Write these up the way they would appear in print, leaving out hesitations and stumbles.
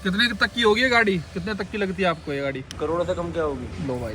कितने तक की होगी ये गाड़ी, कितने तक की लगती है आपको ये गाड़ी? करोड़ से कम क्या होगी। लो भाई।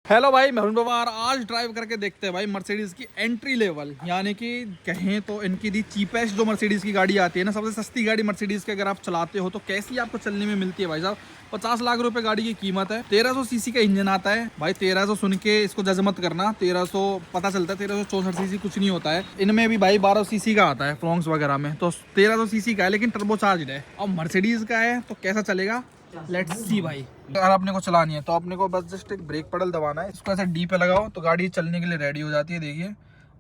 हेलो भाई, मैं हूं पवार। आज ड्राइव करके देखते हैं भाई मर्सिडीज की एंट्री लेवल, यानी कि कहें तो इनकी दी चीपेस्ट जो मर्सिडीज की गाड़ी आती है ना, सबसे सस्ती गाड़ी मर्सिडीज की अगर आप चलाते हो तो कैसी आपको चलने में मिलती है भाई साहब। 50 लाख रुपए गाड़ी की कीमत है। 1300 सीसी का इंजन आता है भाई। 1300 सुन के इसको जज मत करना, 1300 पता चलता है 1364 सीसी कुछ नहीं होता है। इनमें भी भाई 12 सीसी का आता है फ्रोंक्स वगैरह में, तो 1300 सीसी का है लेकिन टर्बोचार्ज्ड है। और मर्सिडीज का है तो कैसा चलेगा, लेट्स सी भाई। अगर आपने को चलानी है तो आपने को बस जस्ट एक ब्रेक पेडल दबाना है, इसको ऐसे डी पे लगाओ तो गाड़ी चलने के लिए रेडी हो जाती है, देखिए।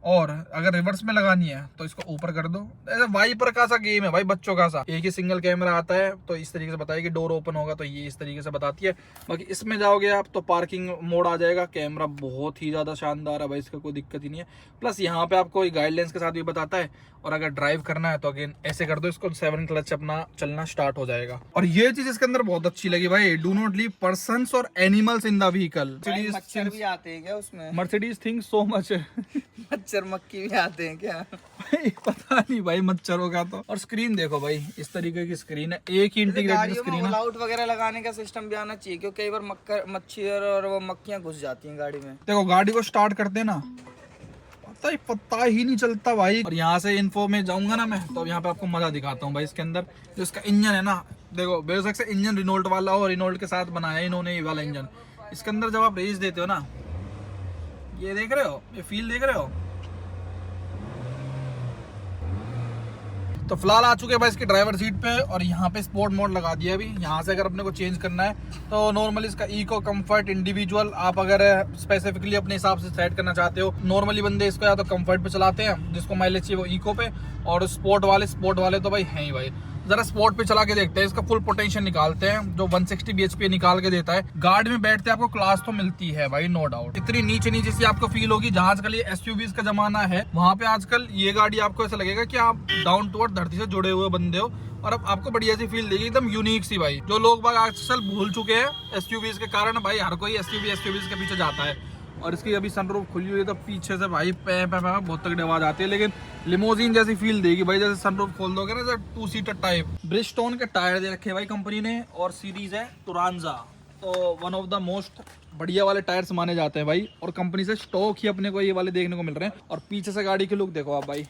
और अगर रिवर्स में लगानी है तो इसको ऊपर कर दो। ऐसा वाइपर का सा गेम है भाई, बच्चों का सा। एक ही सिंगल कैमरा आता है तो इस तरीके से बताइए कि डोर ओपन होगा तो ये इस तरीके से बताती है। बाकी इसमें जाओगे आप तो पार्किंग मोड आ जाएगा। कैमरा बहुत ही ज्यादा शानदार है भाई, इसका कोई दिक्कत ही नहीं है। प्लस यहाँ पे आपको गाइडलाइंस के साथ भी बताता है। और अगर ड्राइव करना है तो अगेन ऐसे कर दो इसको, 7 क्लच अपना चलना स्टार्ट हो जाएगा। और ये चीज इसके अंदर बहुत अच्छी लगी भाई, डू नॉट लीव पर्सन्स और एनिमल्स इन द व्हीकल। मच्छर भी आते हैं क्या उसमें? Mercedes think so much. मच्छर मक्खी भी आते हैं क्या? भाई पता नहीं भाई मच्छरों का तो। और स्क्रीन देखो भाई, इस तरीके की स्क्रीन है, एक ही इंटीग्रेटेड स्क्रीन है। आउट वगैरह लगाने का सिस्टम भी आना चाहिए, क्योंकि कई बार मच्छर और वो मक्खियां घुस जाती हैं गाड़ी में। देखो गाड़ी को स्टार्ट करते ना, पता ही नहीं चलता भाई। और यहाँ से इन्फो में जाऊंगा ना मैं, तो यहाँ पे आपको मजा दिखाता हूँ भाई। इसके अंदर जो इसका इंजन है ना, देखो बेशक से इंजन रिनोल्ट वाला हो, रिनोल्ट के साथ बनाया है इन्होंने ये वाला इंजन। इसके अंदर जब आप रेस देते हो ना, ये देख रहे हो, ये फील देख रहे हो। तो फिलहाल आ चुके हैं भाई इसकी ड्राइवर सीट पे, और यहाँ पे स्पोर्ट मोड लगा दिया अभी। यहाँ से अगर अपने को चेंज करना है तो नॉर्मली इसका इको, कंफर्ट, इंडिविजुअल, आप अगर स्पेसिफिकली अपने हिसाब से सेट करना चाहते हो। नॉर्मली बंदे इसको या तो कंफर्ट पे चलाते हैं, जिसको माइलेज चाहिए वो इको पे, और स्पोर्ट वाले तो भाई हैं ही भाई। जरा स्पोर्ट पे चला के देखते हैं, इसका फुल पोटेंशियल निकालते हैं जो 160 bhp निकाल के देता है। गाड़ी में बैठते आपको क्लास तो मिलती है भाई, नो डाउट। इतनी नीचे सी आपको फील होगी। जहां आजकल ये एसयूवीज का जमाना है, वहां पे आजकल ये गाड़ी आपको ऐसा लगेगा कि आप डाउन टू अर्थ धरती से जुड़े हुए बंदे हो, और अब आपको बढ़िया सी फील देगी, एकदम यूनिक सी भाई। जो लोग बाग आजकल भूल चुके हैं एसयूवीज के कारण, भाई हर कोई एसयूवीज के पीछे जाता है। और इसकी अभी सनरूफ खुली हुई है तो पीछे से भाई पे बहुत तगड़ी आवाज आती है, लेकिन लिमोजिन जैसी फील देगी भाई। जैसे सनरूफ खोल दोगे ना, 2 सीटर टाइप। ब्रिजस्टोन के टायर दे रखे हैं भाई कंपनी ने, और सीरीज है तुरांजा, तो वन ऑफ द मोस्ट बढ़िया वाले टायर्स माने जाते हैं भाई। और कंपनी से स्टॉक ही अपने को ये वाले देखने को मिल रहे हैं। और पीछे से गाड़ी की लुक देखो आप भाई,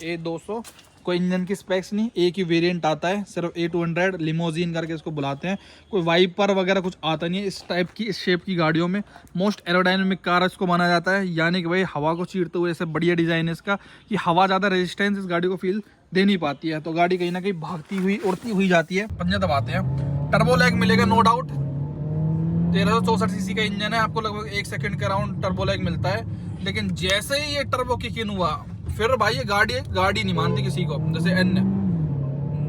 A200, कोई इंजन की स्पेक्स नहीं, एक ही वेरिएंट आता है, सिर्फ A200 लिमोजिन करके इसको बुलाते हैं। कोई वाइपर वगैरह कुछ आता नहीं है इस टाइप की, इस शेप की गाड़ियों में। मोस्ट एरोडायनेमिक कार इसको माना जाता है, यानी कि भाई हवा को चीरते हुए ऐसे बढ़िया डिजाइन है इसका कि हवा ज़्यादा रेजिस्टेंस इस गाड़ी को फील दे नहीं पाती है। तो गाड़ी कहीं ना कहीं भागती हुई, उड़ती हुई जाती है। पंजे दबाते हैं, टर्बो लैग मिलेगा नो डाउट। 1364 सीसी का इंजन है, आपको लगभग 1 सेकंड के अराउंड टर्बो लैग मिलता है। लेकिन जैसे ही ये टर्बो किक इन हुआ, फिर भाई ये गाड़ी नहीं मानती किसी को। जैसे एन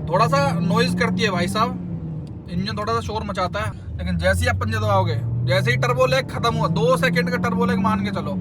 थोड़ा सा नॉइज करती है भाई साहब, इंजन थोड़ा सा शोर मचाता है, लेकिन जैसे ही आप पंजे दबाओगे, जैसे ही टर्बो लैग खत्म हुआ, 2 सेकंड का टर्बो लैग मान के चलो,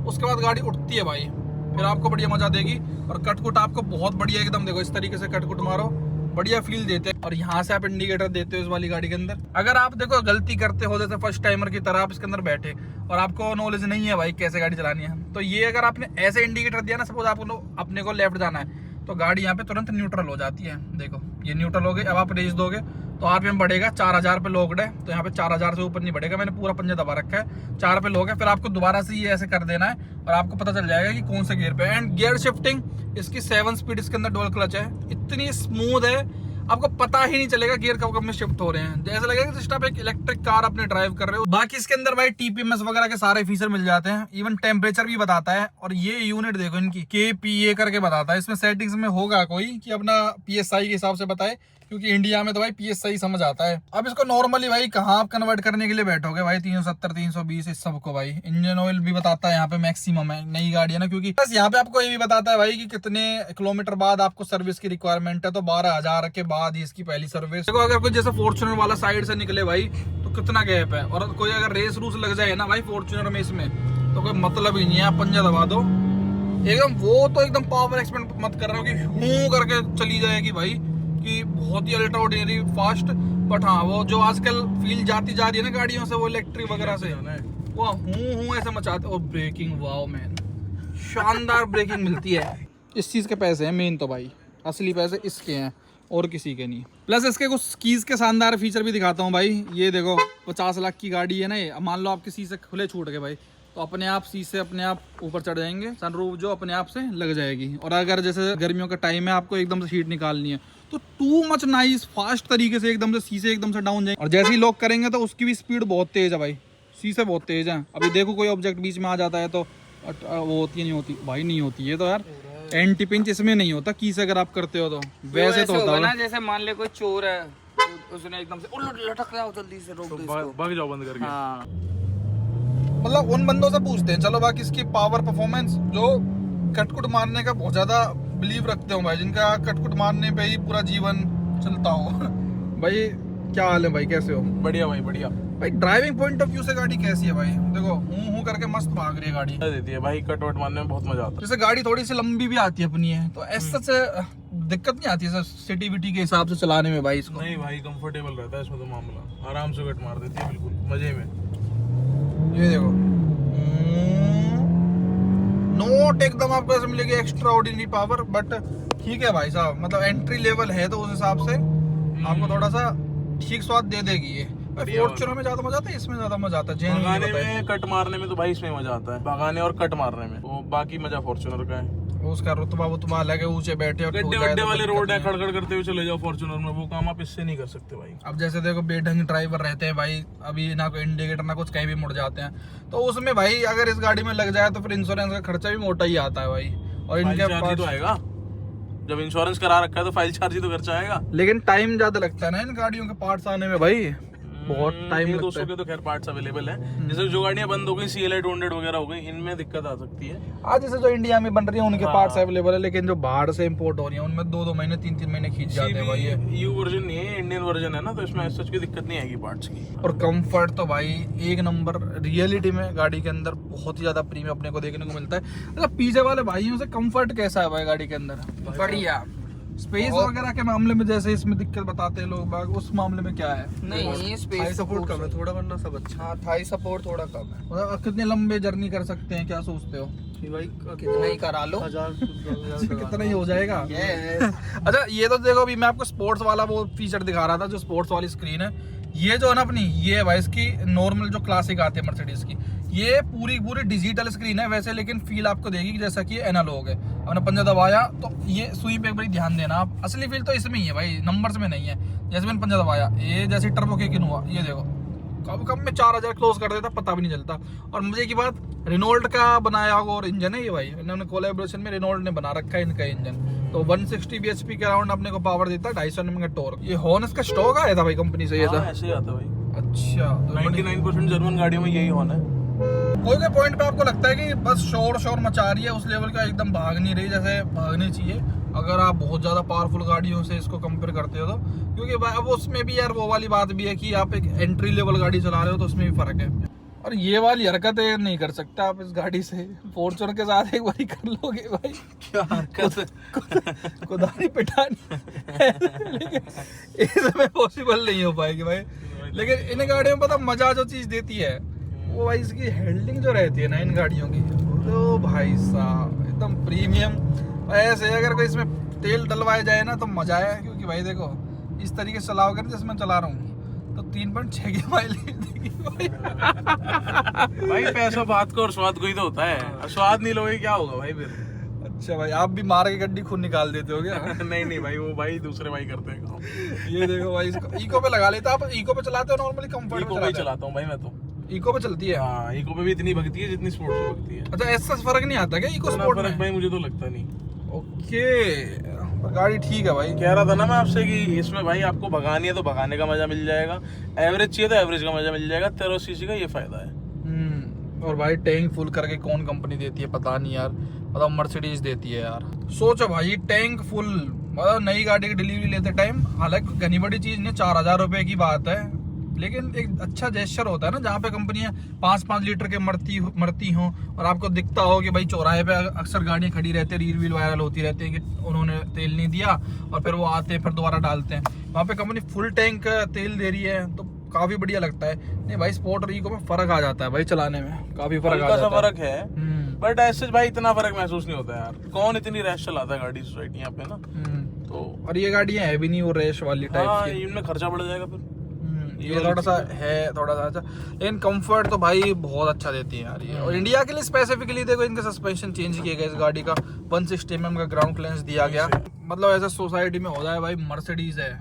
उसके बाद गाड़ी उठती है भाई। फिर आपको बढ़िया मजा देगी। और कटकुट आपको बहुत बढ़िया एकदम, देखो इस तरीके से कटकुट मारो, बढ़िया फील देते हैं। और यहाँ से आप इंडिकेटर देते हो इस वाली गाड़ी के अंदर। अगर आप देखो गलती करते हो, जैसे फर्स्ट टाइमर की तरह आप इसके अंदर बैठे और आपको नॉलेज नहीं है भाई कैसे गाड़ी चलानी है, तो ये अगर आपने ऐसे इंडिकेटर दिया ना, सपोज आपको अपने को लेफ्ट जाना है, तो गाड़ी यहाँ पे तुरंत न्यूट्रल हो जाती है। देखो ये न्यूट्रल हो गई। अब आप रेस दोगे तो आरपीएम बढ़ेगा, 4000 पे लॉक्ड है, तो यहाँ पे 4000 से ऊपर नहीं बढ़ेगा। मैंने पूरा पंजा दबा रखा है, 4 पे लॉक है। फिर आपको दोबारा से ये ऐसे कर देना है और आपको पता चल जाएगा कि कौन से गियर पे। एंड गियर शिफ्टिंग इसकी 7 स्पीड इसके अंदर डुअल क्लच है, इतनी स्मूथ है, आपको पता ही नहीं चलेगा गियर कब में शिफ्ट हो रहे हैं। जैसा लगेगा कि आप एक इलेक्ट्रिक कार अपने ड्राइव कर रहे हो। बाकी इसके अंदर भाई टीपीएमएस वगैरह के सारे फीचर मिल जाते हैं, इवन टेम्परेचर भी बताता है। और ये यूनिट देखो इनकी KPA करके बताता है। इसमें सेटिंग्स में होगा कोई कि अपना PSI के हिसाब से बताए, क्योंकि इंडिया में तो भाई PSI समझ आता है। अब इसको नॉर्मली भाई कहाँ आप कन्वर्ट करने के लिए बैठोगे भाई, 370 320 इस सबको भाई। इंजन ऑयल भी बताता है यहाँ पे मैक्सिमम है, नई गाड़ी है ना, क्योंकि बस यहाँ पे आपको ये भी बताता है भाई कि कितने किलोमीटर बाद आपको सर्विस की रिक्वायरमेंट है। तो 12,000 के बाद ही इसकी पहली सर्विस। देखो अगर कोई जैसे फॉर्च्यूनर वाला साइड से निकले भाई, तो कितना गैप है। और कोई अगर रेस रूस लग जाए ना भाई फॉर्च्यूनर में, इसमें तो कोई मतलब ही नहीं है। आप पंजा दबा दो एकदम, वो तो एकदम पावर एक्सपेक्ट मत कर रहे हो कि हूं करके चली जाएगी भाई, कि बहुत ही अल्ट्रा ऑर्डिनरी फास्ट। बट हाँ, वो जो आजकल फील जाती जा रही है ना गाड़ियों से, वो इलेक्ट्रिक वगैरह से, वो हूं ऐसे मचाते। और ब्रेकिंग, वाओ मैन, शानदार ब्रेकिंग मिलती है। इस चीज के पैसे हैं मेन तो भाई, असली पैसे इसके हैं। और किसी के नहीं। प्लस इसके कुछ कीज के शानदार फीचर भी दिखाता हूँ भाई। ये देखो 50 लाख की गाड़ी है ना ये। मान लो आपके शीशे खुले छूट गए भाई, तो अपने आप शीशे अपने आप ऊपर चढ़ जाएंगे, सनरूफ जो अपने आप से लग जाएगी। और अगर जैसे गर्मियों का टाइम है, आपको एकदम से शीट निकालनी है, तो टू मच नाइस फास्ट तरीके से एकदम से शीशे एकदम से डाउन जाएंगे। और जैसे ही लॉक करेंगे तो उसकी भी स्पीड बहुत तेज है भाई, शीशे बहुत तेज है। अभी देखो कोई ऑब्जेक्ट बीच में आ जाता है तो वो होती है नहीं होती भाई, नहीं होती है तो यार। एंटी पिंच इसमें नहीं होता की से अगर आप करते हो तो वैसे तो होता है ना। जैसे मान ले कोई चोर है, उसने एकदम से लटक रहा हो, जल्दी से रोक दो इसको, भाग जाओ बंद करके। हाँ। मतलब उन बंदों से पूछते हैं चलो, बाकी इसकी पावर परफॉर्मेंस जो कटकुट मारने का बहुत ज्यादा बिलीव रखते हो भाई, जिनका कटकुट मारने पे ही पूरा जीवन चलता हो। भाई क्या हाल है भाई, कैसे हो? बढ़िया भाई बढ़िया। भाई ड्राइविंग पॉइंट ऑफ व्यू से गाड़ी कैसी है भाई? देखो हूं करके मस्त भाग रही है गाड़ी, देती है भाई, कट वट मारने में बहुत मजा आता है। जैसे गाड़ी थोड़ी सी लंबी भी आती है अपनी है, तो ऐसा से दिक्कत नहीं आती है सिटी विटी के हिसाब से चलाने में भाई इसको? नहीं भाई, कंफर्टेबल रहता है इसमें तो मामला, आराम से कट मार देती है बिल्कुल मजे में। ये देखो नोट एकदम आपको ऐसे मिलेगी एक्स्ट्रा ऑर्डिनरी पावर, बट ठीक है भाई साहब, मतलब एंट्री लेवल है तो उस हिसाब से आपको थोड़ा सा ठीक स्वाद दे देगी ये। फॉर्च्यूनर में ज्यादा मजा आता है, इसमें ज्यादा मजा आता है? भगाने में कट मारने में तो भाई इसमें मजा आता है, भगाने और कट मारने में, तो बाकी मजा फॉर्च्यूनर का है। उसका रुतबा अलग है, ऊंचे बैठे और गड्ढे वड्डे वाले रोड है, खड़खड़ करते हुए चले जाओ फॉर्च्यूनर में, वो काम आप इससे नहीं कर सकते भाई। अब जैसे देखो बेढंग ड्राइवर रहते हैं भाई, अभी ना कोई इंडिकेटर ना कुछ, कहीं भी मुड़ जाते हैं, तो उसमें भाई अगर इस गाड़ी में लग जाए तो फिर इंश्योरेंस का खर्चा भी मोटा ही आता है भाई। और इनके पास तो आएगा, जब इंश्योरेंस करा रखा है तो फाइल चार्ज ही तो खर्चा आएगा। लेकिन टाइम ज्यादा लगता है ना इन गाड़ियों के पार्ट्स आने में भाई, बहुत टाइम लगता 200 के तो खैर पार्ट्स अवेलेबल है। जैसे जो गाड़ियां बंद हो गई, CLI 200 वगैरह हो गई, इनमें दिक्कत आ सकती है। आज जैसे जो इंडिया में बन रही है उनके पार्ट्स अवेलेबल है, लेकिन जो बाहर से इंपोर्ट हो रही है उनमें 2-2 महीने 3-3 महीने खींच जाते हैं भाई। ये EU वर्जन नहीं है, इंडियन वर्जन है ना, तो इसमें सच की दिक्कत नहीं आएगी पार्ट्स की। और कंफर्ट तो भाई एक नंबर, रियलिटी में गाड़ी के अंदर बहुत ही ज्यादा प्रीमियम अपने को देखने को मिलता है। मतलब पीछे वाले भाइयों से कंफर्ट कैसा है भाई गाड़ी के अंदर? बढ़िया। स्पेस वगैरह के मामले में जैसे इसमें दिक्कत बताते हैं लोग बाग, उस मामले में क्या है? नहीं, स्पेस सपोर्ट कम है थोड़ा, वरना सब अच्छा। हाँ, थाई सपोर्ट थोड़ा कम है। मतलब कितने लंबे जर्नी कर सकते हैं, क्या सोचते हो? भाई कितना ही करा लो, कितना ही हो जाएगा। अच्छा ये तो देखो, अभी मैं आपको स्पोर्ट्स वाला वो फीचर दिखा रहा था, जो स्पोर्ट्स वाली स्क्रीन है, ये जो है ना अपनी, ये है भाई इसकी नॉर्मल जो क्लासिक आती है मर्सिडीज की, ये पूरी डिजिटल स्क्रीन है वैसे, लेकिन फील आपको देगी जैसा कि एनालॉग है। आपने पंजा दबाया तो ये सुई पे एक बार ध्यान देना आप, असली फील तो इसमें ही है भाई, नंबर्स में नहीं है। जैसे मैंने पंजा दबाया, ये जैसे टर्बो किक इन हुआ, ये देखो कब में 4000 क्लोज कर देता, पता भी नहीं चलता। और मुझे की बात, रेनॉल्ट का बनाया हुआ और इंजन है ये भाई, इन्होंने कोलैबोरेशन में रेनॉल्ट ने बना रखा है इनका इंजन, तो 160 bhp के अराउंड अपने को पावर देता है, 250 Nm का टॉर्क। ये हॉर्न इसका स्टॉक आया था भाई कंपनी से, ये था ऐसे ही आता है भाई। अच्छा, तो 99% जर्मन गाड़ियों में यही हॉर्न है। कोई पॉइंट पे आपको लगता है कि बस शोर मचा रही है, उस लेवल का एकदम भाग नहीं रही जैसे भागनी चाहिए, अगर आप बहुत ज्यादा पावरफुल गाड़ियों से इसको कंपेयर करते हो तो? क्योंकि अब उसमें भी यार वो वाली बात भी है कि आप एक एंट्री लेवल गाड़ी चला रहे हो तो उसमें भी फर्क है। और ये वाली हरकतें नहीं कर सकता आप इस गाड़ी से, फॉर्च्यूनर के साथ एक बार कर लोगे भाई, क्या कुदारी पिटानी लेकिन इसमें पॉसिबल नहीं हो पाएगी भाई। लेकिन इन गाड़ियों में पता मजा जो चीज देती है वो भाई इसकी हैंडलिंग जो रहती है ना इन गाड़ियों की, तो भाई साहब एकदम प्रीमियम। ऐसे अगर कोई इसमें तेल डलवाया जाए ना तो मजा है, क्योंकि भाई देखो इस तरीके से चलाओगे ना जैसे मैं चला रहा हूँ, तो 3.6 की माइलेज देगी भाई। भाई पैसा बात को और स्वाद को ही तो होता है, स्वाद नहीं लोगे क्या होगा भाई फिर? अच्छा भाई, आप भी मार के गड्डी खुद निकाल देते हो क्या? नहीं भाई, वो भाई दूसरे भाई करते हैं काम। ये देखो भाई, इसको इको पे लगा लेते, आप इको पे चलाते हो नॉर्मली? कंफर्ट इको पे चलाता हूँ भाई मैं तो। इको पे चलती है? हाँ, इको पे भी इतनी भगती है जितनी स्पोर्ट्स में भगती है। अच्छा, ऐसा फर्क नहीं आता क्या इको स्पोर्ट में? भाई मुझे तो लगता नहीं। ओके, गाड़ी ठीक है भाई। कह रहा था ना मैं आपसे कि इसमें भाई आपको भगानी है तो भगाने का मजा मिल जाएगा, एवरेज चाहिए तो एवरेज का मजा मिल जाएगा, 13 सीसी का ये फायदा है। और भाई टैंक फुल करके कौन कंपनी देती है पता नहीं यार, मतलब मर्सिडीज देती है यार। सोचो भाई टैंक फुल, मतलब नई गाड़ी की डिलीवरी लेते टाइम, हालांकि घनी बड़ी चीज नहीं, 4000 रुपए की बात है, लेकिन एक अच्छा जेस्चर होता है ना, जहाँ पे कंपनियां 5-5 लीटर के मरती हों और आपको दिखता हो कि भाई चौराहे पे अक्सर गाड़ियां खड़ी रहती है, रील वील वायरल होती रहती है कि उन्होंने तेल नहीं दिया और फिर वो आते हैं फिर दोबारा डालते हैं, वहाँ पे कंपनी फुल टैंक तेल दे रही है, तो काफी बढ़िया लगता है। नहीं भाई, स्पोर्ट और इको में फर्क आ जाता है भाई, चलाने में काफी फर्क आ जाता है। फर्क है, बट ऐसे भाई इतना फर्क महसूस नहीं होता यार, कौन इतनी रैश चलाता है गाड़ी सोसाइटी यहाँ पे ना, तो और ये गाड़ियाँ है भी नहीं वो रेस वाली टाइप हाँ, की। इनमें खर्चा बढ़ जाएगा फिर। ये थोड़ा सा है, थोड़ा सा अच्छा, लेकिन कंफर्ट तो भाई बहुत अच्छा देती है यार ये। और इंडिया के लिए स्पेसिफिकली देखो इनके सस्पेंशन चेंज किए गए इस गाड़ी का, 160 mm का ग्राउंड क्लियरेंस दिया गया। मतलब ऐसा सोसाइटी में हो जाए भाई मर्सिडीज है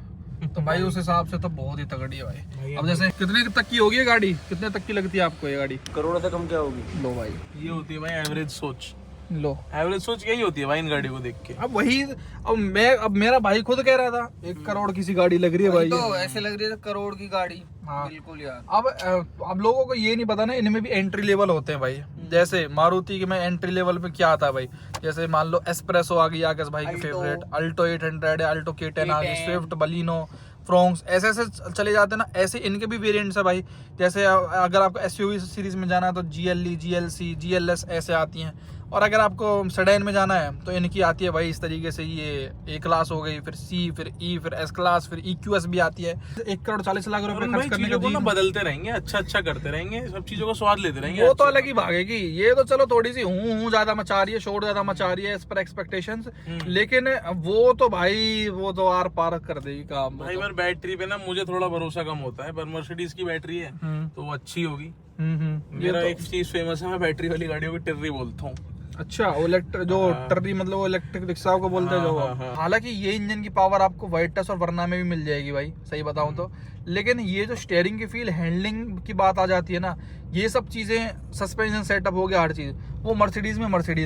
तो भाई उस हिसाब से तो बहुत ही तगड़ी है भाई। अब जैसे कितने तक की होगी ये गाड़ी, कितने तक की लगती है आपको ये गाड़ी? करोड़ से कम क्या होगी? लो भाई, ये होती है भाई एवरेज सोच। लो एवरेज सोच यही होती है भाई इन गाड़ी को देख के। अब वही, अब मेरा भाई खुद कह रहा था 1 करोड़ किसी गाड़ी लग रही है भाई। तो ऐसे लग रही है करोड़ की गाड़ी। हाँ। बिल्कुल यार। अब लोगों को ये नहीं पता ना, इनमें भी एंट्री लेवल होते हैं भाई। जैसे मारुति के में एंट्री लेवल पे क्या आता है भाई, जैसे मान लो एस्प्रेसो आ गई आकाश भाई की फेवरेट, अल्टो 800 है, अल्टो K10 आ गई, स्विफ्ट, बलिनो, फ्रोंक्स, ऐसे ऐसे चले जाते हैं ना। ऐसे इनके भी वेरिएंट्स है भाई। जैसे अगर आपको एसयूवी सीरीज में जाना है तो GLE, GLC, GLS ऐसे आती हैं। और अगर आपको सेडान में जाना है तो इनकी आती है भाई इस तरीके से, ये A क्लास हो गई, फिर C, फिर E, फिर S क्लास, फिर EQS भी आती है। 1 करोड़ 40 लाख रुपए खर्च करने चीजों को ना का बदलते रहेंगे, अच्छा अच्छा करते रहेंगे, सब चीजों का स्वाद लेते रहेंगे। वो तो अलग ही भागेगी। ये तो चलो थोड़ी सी हूँ ज्यादा मचा रही है, शोर ज्यादा मचा रही है इस पर एक्सपेक्टेशंस, लेकिन वो तो भाई वो तो आर पार कर देगी काम भाई पर बैटरी पे ना मुझे थोड़ा भरोसा कम होता है, पर मर्सिडीज की बैटरी है तो वो अच्छी होगी। मेरा एक चीज फेमस है, मैं बैटरी वाली गाड़ियों को टिर्री बोलता हूँ। अच्छा, वो इलेक्ट्रिक जो टर्री मतलब वो इलेक्ट्रिक रिक्शा को बोलते हैं जो। हालांकि ये इंजन की पावर आपको वाइटस और वरना में भी मिल जाएगी भाई, सही बताऊं तो। लेकिन ये जो स्टीयरिंग की फील, हैंडलिंग की बात आ जाती है ना, ये सब चीजें, सस्पेंशन सेटअप हो गया, हर चीज वो मर्सिडीज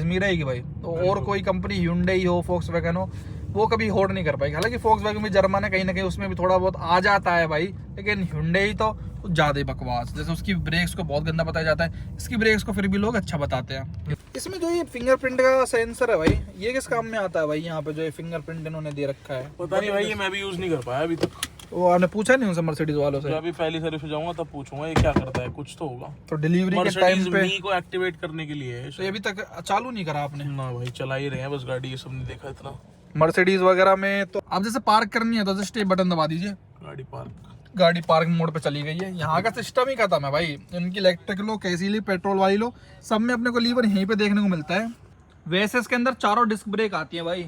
में रहेगी भाई। तो और कोई कंपनी Hyundai हो, Volkswagen हो, वो कभी होल्ड नहीं कर पाएगी। हालांकि Volkswagen भी जर्मन है, कहीं ना कहीं उसमें भी थोड़ा बहुत आ जाता है भाई, लेकिन Hyundai तो कुछ ज्यादा ही बकवास। जैसे उसकी ब्रेक्स को बहुत गंदा बताया जाता है, इसकी ब्रेक्स को फिर भी लोग अच्छा बताते हैं। इसमें जो ये फिंगरप्रिंट का सेंसर है भाई, ये किस काम में आता है भाई? यहाँ पे जो ये फिंगरप्रिंट इन्होंने दे रखा है, पता नहीं भाई, ये मैं भी यूज नहीं कर पाया अभी तक। वो आपने पूछा नहीं उनसे मर्सिडीज वालों से? जब अभी पहली सर्विस पे जाऊंगा तब पूछूंगा ये क्या करता है, कुछ तो होगा। तो डिलीवरी के टाइम पे मी को एक्टिवेट करने के लिए है। तो ये अभी तक चालू नहीं करा आपने? ना भाई, चला ही रहे हैं बस गाड़ी, ये सब नहीं देखा इतना। मर्सिडीज वगैरह में तो आप जैसे पार्क करनी है तो जस्ट ये बटन दबा दीजिए, गाड़ी पार्क मोड पे चली गई है। यहाँ का सिस्टम ही खत्म है भाई। इनकी इलेक्ट्रिक लो, कैसी ली, पेट्रोल वाली लो, सब में अपने को लीवर यहीं पे देखने को मिलता है। वैसे इसके अंदर 4 डिस्क ब्रेक आती है भाई,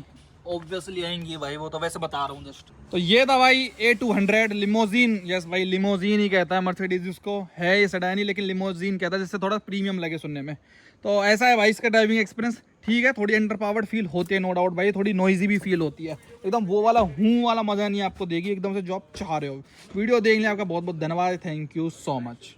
ऑब्वियसली आएंगी भाई, वो तो वैसे बता रहा हूँ जस्ट। तो ये था भाई A200 लिमोजीन। यस भाई, लिमोजीन ही कहता है मर्सिडीज इसको, है ये सेडान ही लेकिन लिमोजीन कहता है, जिससे थोड़ा प्रीमियम लगे सुनने में। तो ऐसा है भाई इसका ड्राइविंग एक्सपीरियंस। ठीक है, थोड़ी अंडर पावर्ड फील होती है नो डाउट भाई, थोड़ी नॉइजी भी फील होती है। एकदम वो वाला वाला मजा नहीं आपको देगी एकदम से जो आप चाह रहे हो। वीडियो देखने आपका बहुत बहुत धन्यवाद, थैंक यू सो मच।